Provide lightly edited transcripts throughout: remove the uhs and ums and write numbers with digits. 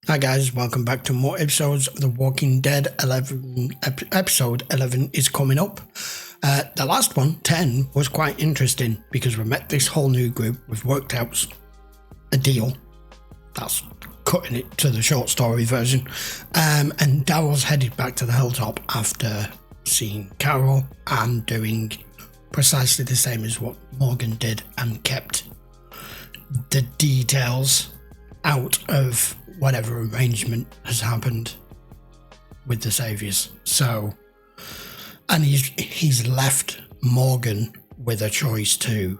Hi guys, welcome back to more episodes of The Walking Dead. Episode 11 is coming up. The last one, 10, was quite interesting because we met this whole new group. We've worked out a deal. That's cutting it to the short story version. And Daryl's headed back to the hilltop after seeing Carol and doing precisely the same as what Morgan did and kept the details out of whatever arrangement has happened with the Saviors. So, and he's left Morgan with a choice to,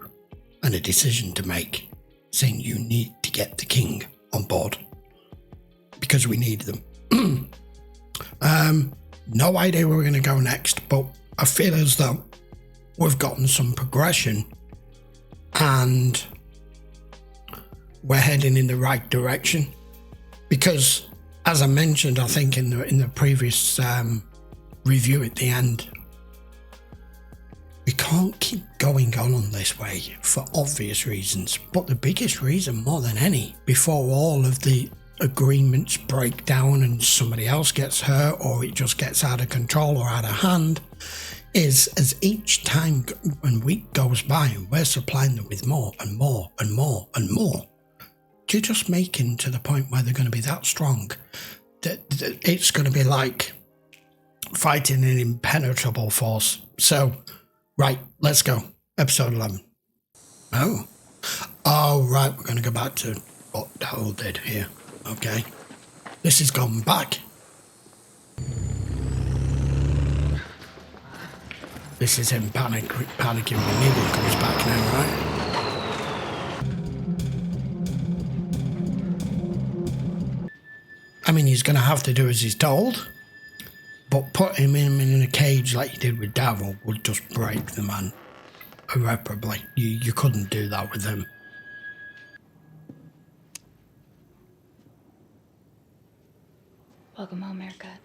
and a decision to make, saying you need to get the king on board because we need them. No idea where we're going to go next, but I feel as though we've gotten some progression and we're heading in the right direction. Because, as I mentioned, I think in the previous review at the end, we can't keep going on this way for obvious reasons. But the biggest reason, more than any, before all of the agreements break down and somebody else gets hurt or it just gets out of control or out of hand, is as each time and week goes by, we're supplying them with more and more and more and more. You're just making to the point where they're going to be that strong that it's going to be like fighting an impenetrable force. So, right, let's go. Episode 11. Oh, right, we're going to go back to what Daryl did here. Okay. This has gone back. This is him panicking when Negan comes back now, right? I mean, he's going to have to do as he's told, but putting him in a cage like you did with Daryl would just break the man irreparably. You couldn't do that with him. Welcome home, Erica.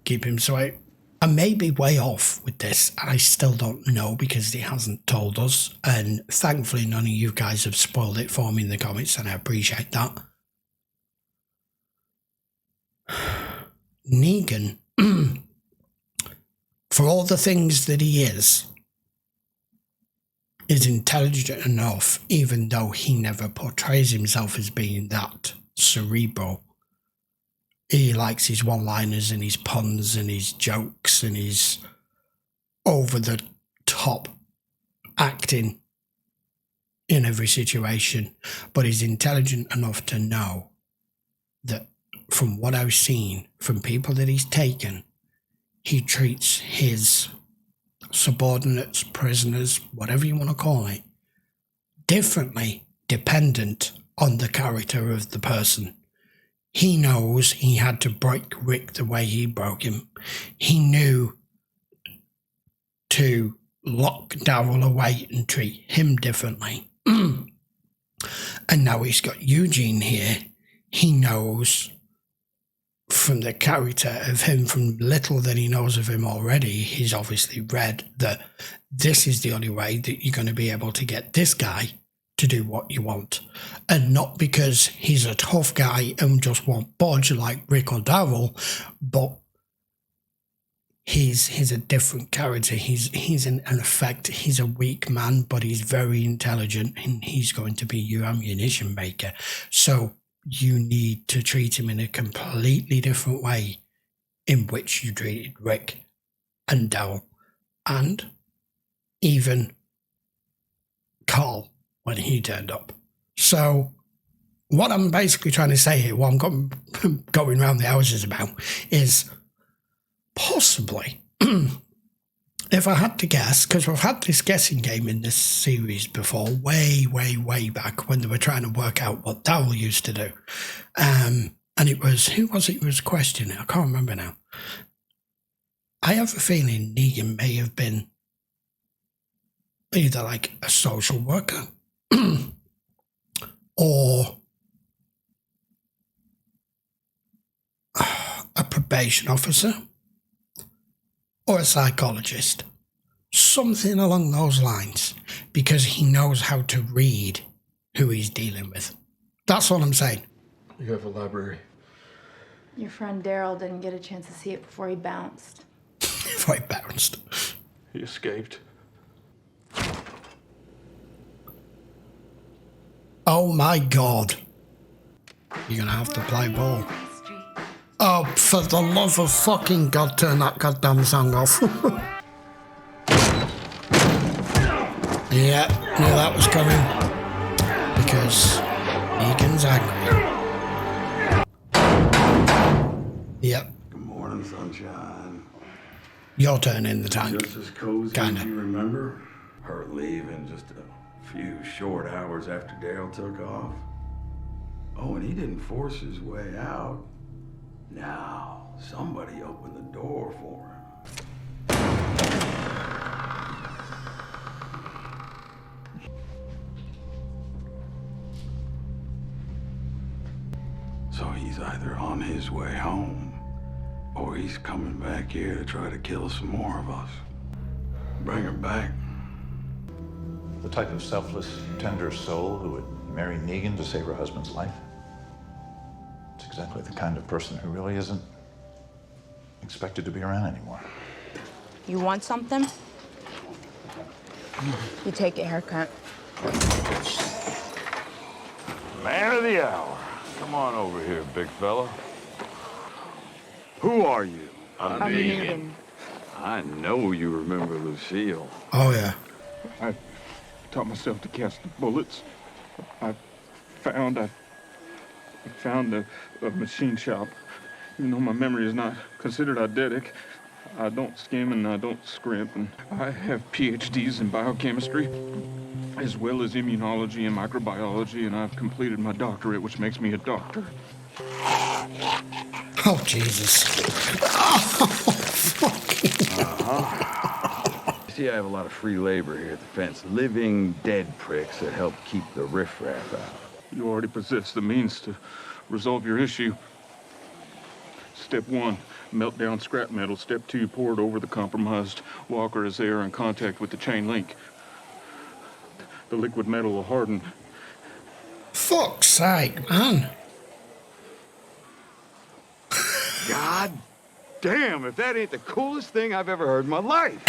Keep him sweet. I may be way off with this, and I still don't know because he hasn't told us, and thankfully none of you guys have spoiled it for me in the comments, and I appreciate that. Negan, for all the things that he is intelligent enough, even though he never portrays himself as being that cerebral. He likes his one-liners and his puns and his jokes and his over-the-top acting in every situation, but he's intelligent enough to know that from what I've seen from people that he's taken, he treats his subordinates, prisoners, whatever you want to call it, differently, dependent on the character of the person. He knows he had to break Rick the way he broke him. He knew to lock Daryl away and treat him differently. And now he's got Eugene here. He knows from the character of him, from little that he knows of him already, he's obviously read that this is the only way that you're going to be able to get this guy to do what you want. And not because he's a tough guy and just won't budge like Rick or Daryl, but he's a different character. He's in effect, he's a weak man, but he's very intelligent and he's going to be your ammunition maker. So you need to treat him in a completely different way in which you treated Rick and Daryl and even Carl when he turned up. So what I'm basically trying to say here, what I'm going around the houses about, is possibly, if I had to guess, because we've had this guessing game in this series before, way back when they were trying to work out what Daryl used to do. And it was, who was it who was questioning? I can't remember now. I have a feeling Negan may have been either like a social worker or a probation officer or a psychologist. Something along those lines, because he knows how to read who he's dealing with. That's all I'm saying. You have a library. Your friend Daryl didn't get a chance to see it before he bounced. Before he bounced. He escaped. Oh my God. You're gonna have to play ball. Oh, for the love of fucking God, turn that goddamn song off. Yeah, knew that was coming. Because Egan's angry. Yep. Good morning, sunshine. Your turn in the tank. Just as cozy Kinda. as you remember? Her leaving just a few short hours after Daryl took off. Oh, and he didn't force his way out. Now, somebody opened the door for him. So he's either on his way home, or he's coming back here to try to kill some more of us. Bring her back. The type of selfless, tender soul who would marry Negan to save her husband's life. It's exactly the kind of person who really isn't expected to be around anymore. You want something? You take a haircut. Man of the hour. Come on over here, big fella. Who are you? I'm Negan. I know you remember Lucille. Oh yeah. I taught myself to cast bullets. I found a machine shop. Even though my memory is not considered eidetic, I don't skim and I don't scrimp. And I have PhDs in biochemistry, as well as immunology and microbiology, and I've completed my doctorate, which makes me a doctor. Oh, Jesus. Oh, fucking. See, I have a lot of free labor here at the fence. Living dead pricks that help keep the riffraff out. You already possess the means to resolve your issue. Step 1, melt down scrap metal. Step 2, pour it over the compromised walker as they are in contact with the chain link. The liquid metal will harden. Fuck's sake, man. God damn, if that ain't the coolest thing I've ever heard in my life.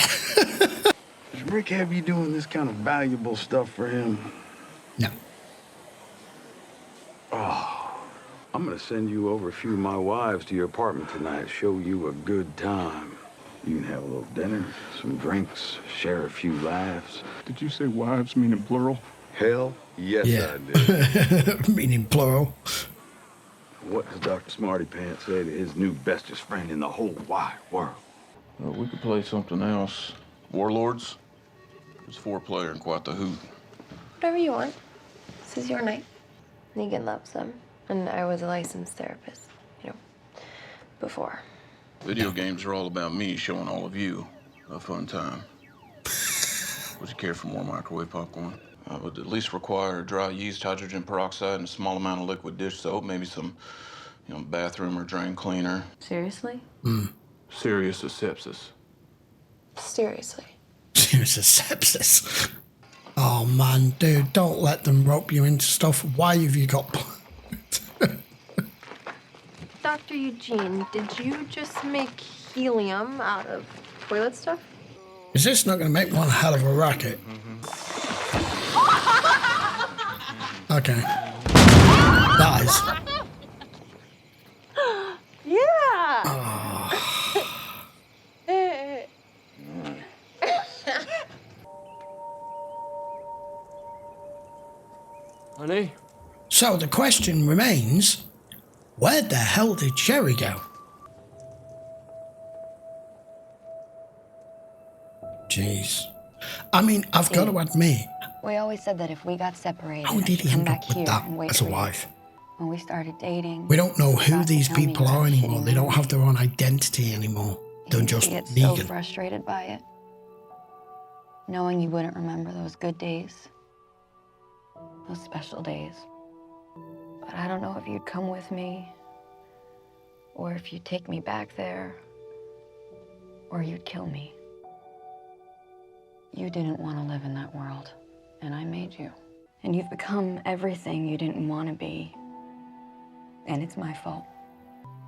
Does Rick have you doing this kind of valuable stuff for him? No. Oh, I'm gonna send you over a few of my wives to your apartment tonight. Show you a good time. You can have a little dinner, some drinks, share a few laughs. Did you say wives meaning plural? Hell, yes, Yeah. I did. Meaning plural. What does Dr. Smarty Pants say to his new bestest friend in the whole wide world? Well, we could play something else. Warlords? It's 4-player and quite the hoot. Whatever you want. This is your night. Negan loves them. And I was a licensed therapist, before. Video games are all about me showing all of you a fun time. Would you care for more microwave popcorn? I would at least require dry yeast, hydrogen peroxide, and a small amount of liquid dish soap, maybe some, bathroom or drain cleaner. Seriously? Serious as sepsis. Seriously. Serious as sepsis. Oh man, dude, don't let them rope you into stuff. Why have you got... Dr. Eugene, did you just make helium out of toilet stuff? Is this not going to make one hell of a racket? Okay. Dies. Yeah! Honey? So the question remains, where the hell did Sherry go? Jeez. I mean, I've got to admit, We always said that if we got separated, how I did should he come end back up with here that and wait as a for you. wife? When we started dating, We don't know you who got to these tell me people about are shitty anymore. They don't memories. have their own identity anymore. They're And just you get so Negan. frustrated by it, knowing you wouldn't remember those good days, those special days. But I don't know if you'd come with me, or if you'd take me back there, or you'd kill me. You didn't want to live in that world, and I made you. And you've become everything you didn't want to be. And it's my fault.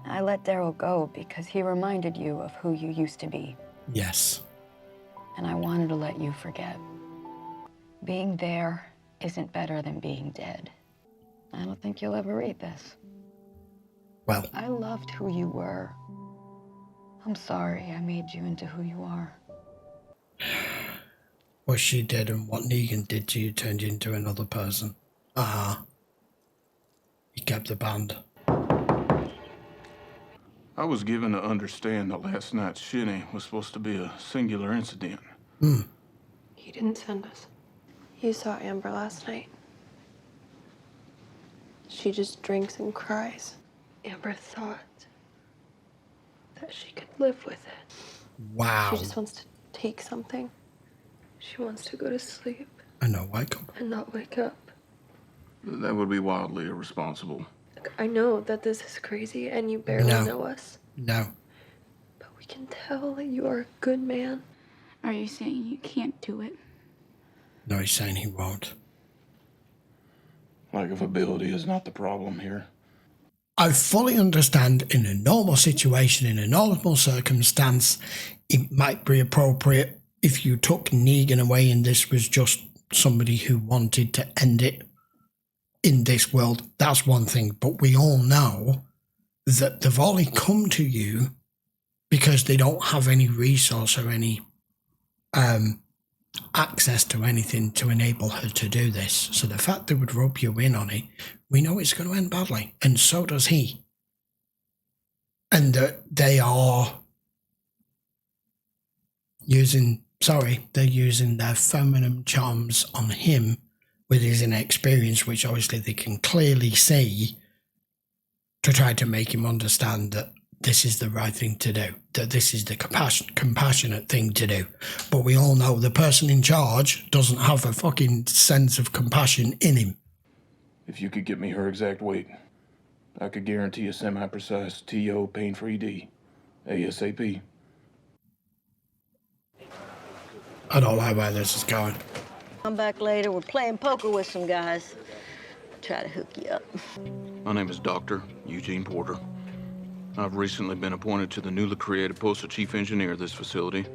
I let Daryl go because he reminded you of who you used to be. Yes. And I wanted to let you forget. Being there isn't better than being dead. I don't think you'll ever read this. Well, I loved who you were. I'm sorry I made you into who you are. what she did and what Negan did to you turned you into another person. He kept the band. I was given to understand that last night's shinny was supposed to be a singular incident. He didn't send us. You saw Amber last night. She just drinks and cries. Amber thought that she could live with it. Wow. She just wants to take something. She wants to go to sleep And no wake up. and not wake up. That would be wildly irresponsible. Look, I know that this is crazy and you barely No. know us, No. but we can tell that you are a good man. Are you saying you can't do it? No, he's saying he won't. Lack of ability is not the problem here. I fully understand in a normal situation, in a normal circumstance, it might be appropriate if you took Negan away and this was just somebody who wanted to end it in this world. That's one thing. But we all know that they've only come to you because they don't have any resource or any access to anything to enable her to do this. So the fact they would rope you in on it, we know it's going to end badly, and so does he. And that they are they're using their feminine charms on him with his inexperience, which obviously they can clearly see, to try to make him understand that this is the right thing to do, that this is the compassionate thing to do. But we all know the person in charge doesn't have a fucking sense of compassion in him. If you could get me her exact weight, I could guarantee a semi-precise TO pain-free D. ASAP. I don't like where this is going. Come back later. We're playing poker with some guys. Try to hook you up. My name is Dr. Eugene Porter. I've recently been appointed to the newly created post of chief engineer of this facility.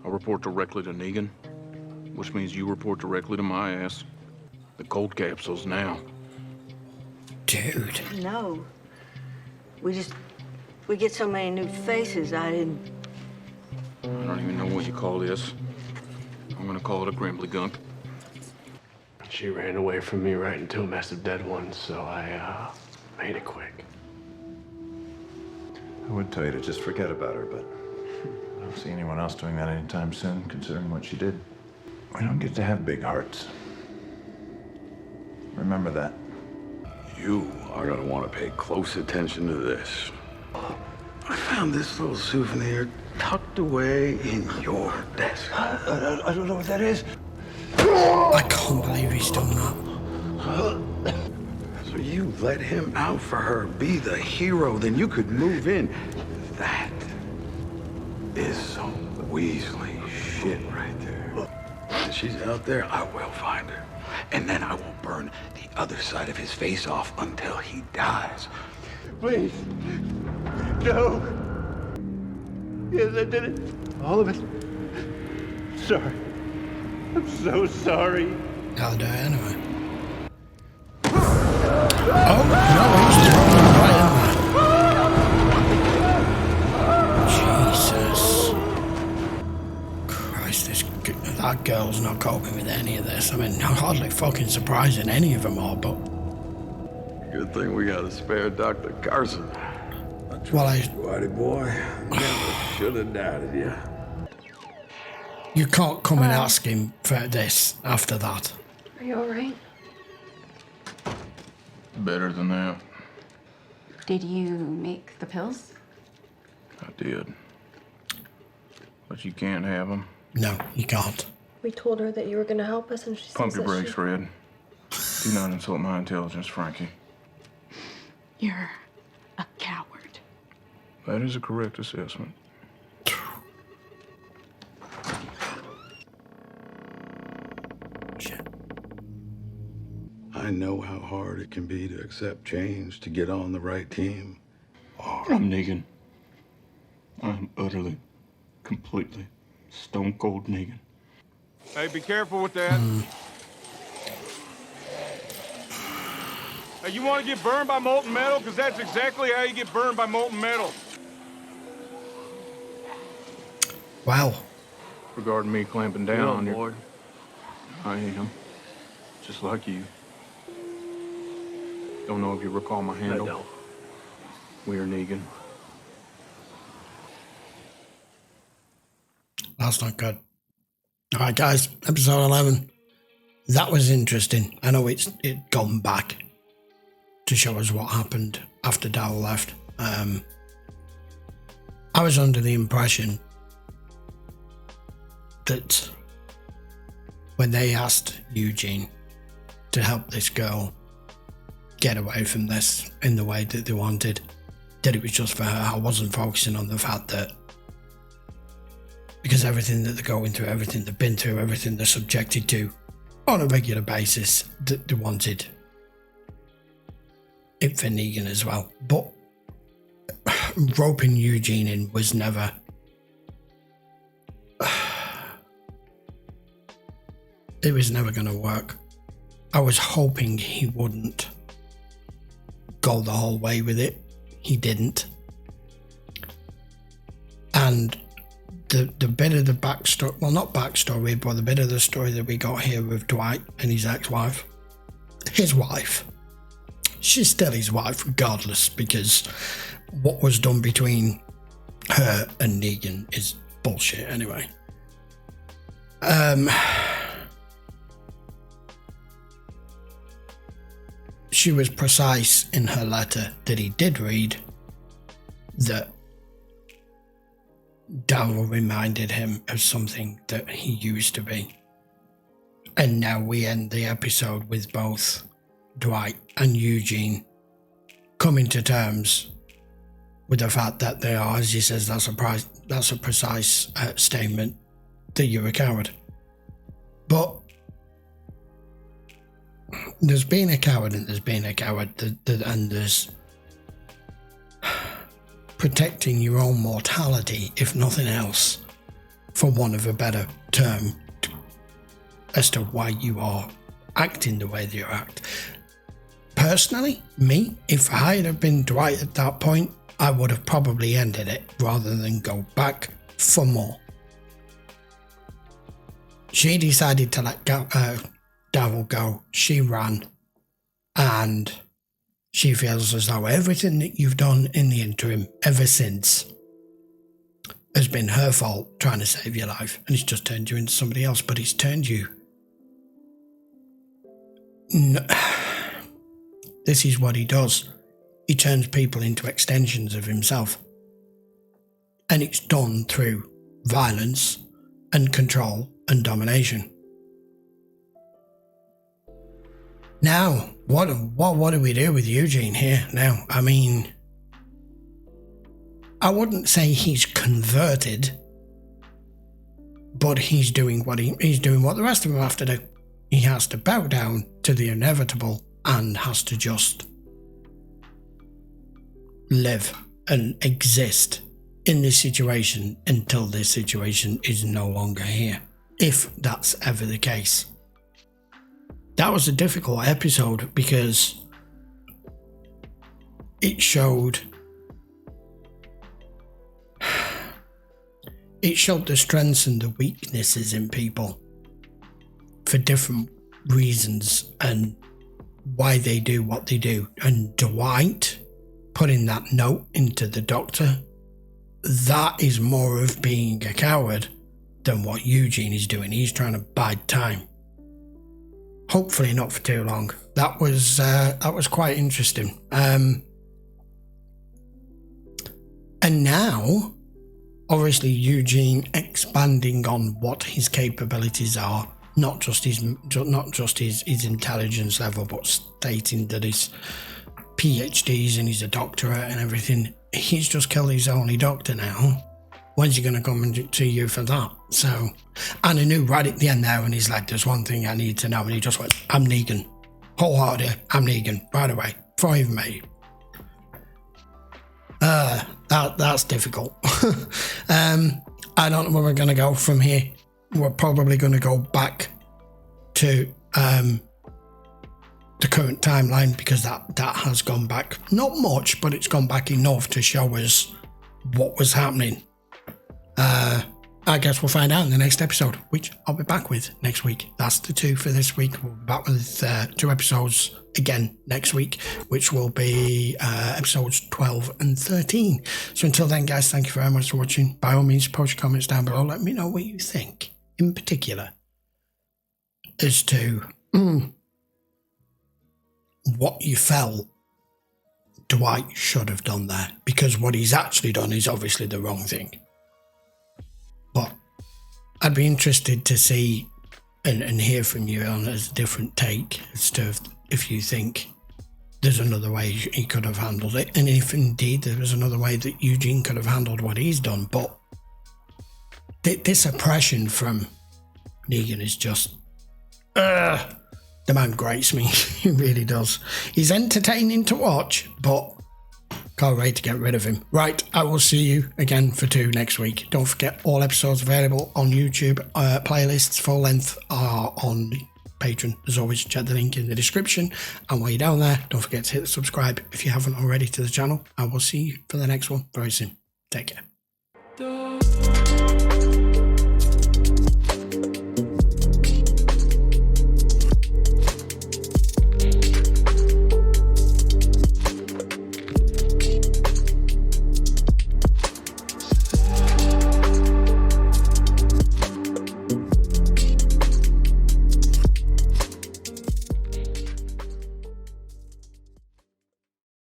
I report directly to Negan, which means you report directly to my ass. The cold capsules now. Dude. No. We get so many new faces, I didn't... I don't even know what you call this. I'm gonna call it a Grimbly Gunk. She ran away from me right into a mess of dead ones, so I made it quick. I would tell you to just forget about her, but I don't see anyone else doing that anytime soon, considering what she did. We don't get to have big hearts. Remember that. You are gonna want to pay close attention to this. I found this little souvenir tucked away in your desk. I don't know what that is. I can't believe he's done that. So you let him out for her, be the hero, then you could move in. That is some Weasley shit right there. If she's out there, I will find her. And then I will burn the other side of his face off until he dies. Please. No. Yes, I did it. All of it. Sorry. I'm so sorry. I'll do it anyway. Oh, no, he's throwing right in there. Jesus. Christ, that girl's not coping with any of this. I mean, hardly fucking surprising any of them are, but... Good thing we got a spare Dr. Carson. Well, Whitey boy, never should have doubted you. You can't come and ask him for this after that. Are you all right? Better than that. Did you make the pills? I did. But you can't have them. No, you can't. We told her that you were going to help us, and she Pump says your that brakes, Fred. Do not insult my intelligence, Frankie. You're a coward. That is a correct assessment. Shit. I know how hard it can be to accept change, to get on the right team. I'm Negan. I'm utterly, completely, stone cold Negan. Hey, be careful with that. Hey, you want to get burned by molten metal? Because that's exactly how you get burned by molten metal. Wow. Regarding me clamping down on You're your... bored. I am. Just like you. Don't know if you recall my I handle. don't. We're Negan. That's not good. All right, guys, episode 11. That was interesting. I know it's gone back to show us what happened after Daryl left. I was under the impression that when they asked Eugene to help this girl get away from this in the way that they wanted, that it was just for her. I wasn't focusing on the fact that because everything that they're going through, everything they've been through, everything they're subjected to on a regular basis, that they wanted it for Negan as well. But roping Eugene in was never... it was never going to work. I was hoping he wouldn't go the whole way with it. He didn't. And the bit of the backstory, well, not backstory, but the bit of the story that we got here with Dwight and his ex-wife, his wife, she's still his wife regardless, because what was done between her and Negan is bullshit anyway. She was precise in her letter that he did read that Daryl reminded him of something that he used to be. And now we end the episode with both Dwight and Eugene coming to terms with the fact that they are, as he says, that's a precise statement, that you're a coward. But there's been a coward and there's been a coward, and there's protecting your own mortality, if nothing else, for want of a better term, as to why you are acting the way that you act. Personally, me, if I had been Dwight at that point, I would have probably ended it rather than go back for more. She decided to let Daryl go. She ran, and she feels as though everything that you've done in the interim ever since has been her fault trying to save your life, and it's just turned you into somebody else. But it's turned you... No. This is what he does. He turns people into extensions of himself. And it's done through violence and control and domination. Now, what do we do with Eugene here now? I mean, I wouldn't say he's converted, but he's doing what the rest of them have to do. He has to bow down to the inevitable and has to just live and exist in this situation until this situation is no longer here, if that's ever the case. That was a difficult episode because it showed the strengths and the weaknesses in people for different reasons and why they do what they do. And Dwight putting that note into the doctor, that is more of being a coward than what Eugene is doing. He's trying to bide time. Hopefully not for too long. That was quite interesting. And now, obviously, Eugene expanding on what his capabilities are, not just his intelligence level, but stating that his PhDs and he's a doctorate and everything. He's just killed his only doctor now. When's he going to come to you for that? So, and I knew right at the end there when he's like, there's one thing I need to know, and he just went, I'm Negan. Wholeheartedly, I'm Negan, by the way, before I even met you. That's difficult. I don't know where we're going to go from here. We're probably going to go back to the current timeline, because that has gone back, not much, but it's gone back enough to show us what was happening. I guess we'll find out in the next episode, which I'll be back with next week. That's the 2 for this week. We'll be back with 2 episodes again next week, which will be episodes 12 and 13. So until then, guys, thank you very much for watching. By all means, post your comments down below. Let me know what you think, in particular, as to what you felt Dwight should have done there, because what he's actually done is obviously the wrong thing. But I'd be interested to see and hear from you on a different take as to if you think there's another way he could have handled it, and if indeed there was another way that Eugene could have handled what he's done. But this oppression from Negan is just the man grates me. He really does. He's entertaining to watch, but can't wait to get rid of him. Right, I will see you again for 2 next week. Don't forget, all episodes available on YouTube. Playlists full length are on Patreon. As always, check the link in the description. And while you're down there, don't forget to hit the subscribe if you haven't already to the channel. I will see you for the next one very soon. Take care.